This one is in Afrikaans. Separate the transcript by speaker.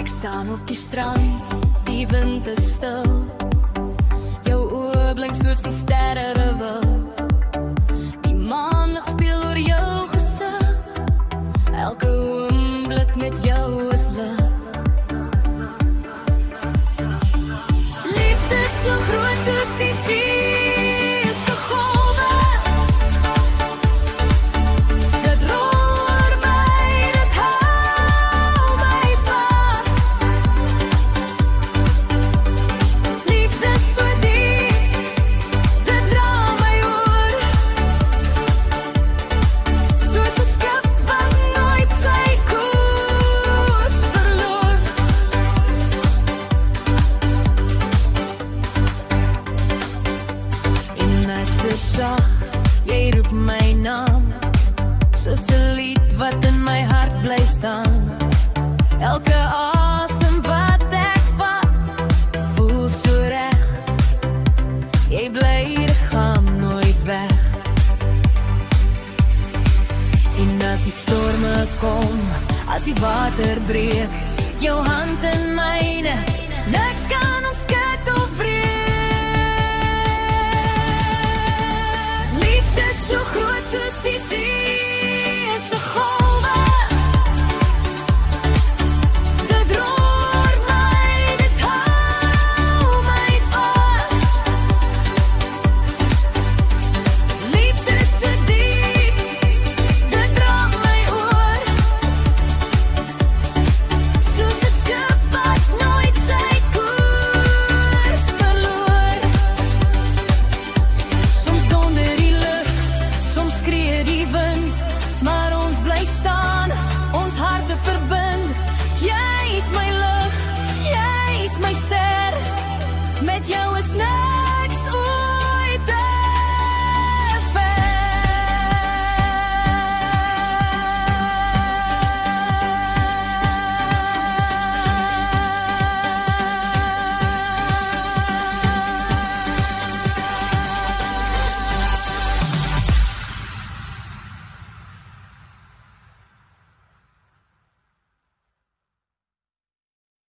Speaker 1: Ek staan op die strand, die wind is stil. Jou oë blink soos die sterre rewil. Die maanlig speel oor jou gesig. Elke oomblik met jou is lig. Liefde so groot soos die see, so golwe. Dit rol oor my, dit hou my vas. Liefde so diep, dit dra my oor. Soos 'n skip wat nooit sy koers verloor. En as dit sag, jy roep my naam, soos 'n lied wat in my hart bly staan. Elke asem wat ek vat, voel so reg. Jy bly, dit gaan nooit weg. En as die storme kom, as die water breek, jou hand in myne, niks kan ons skei.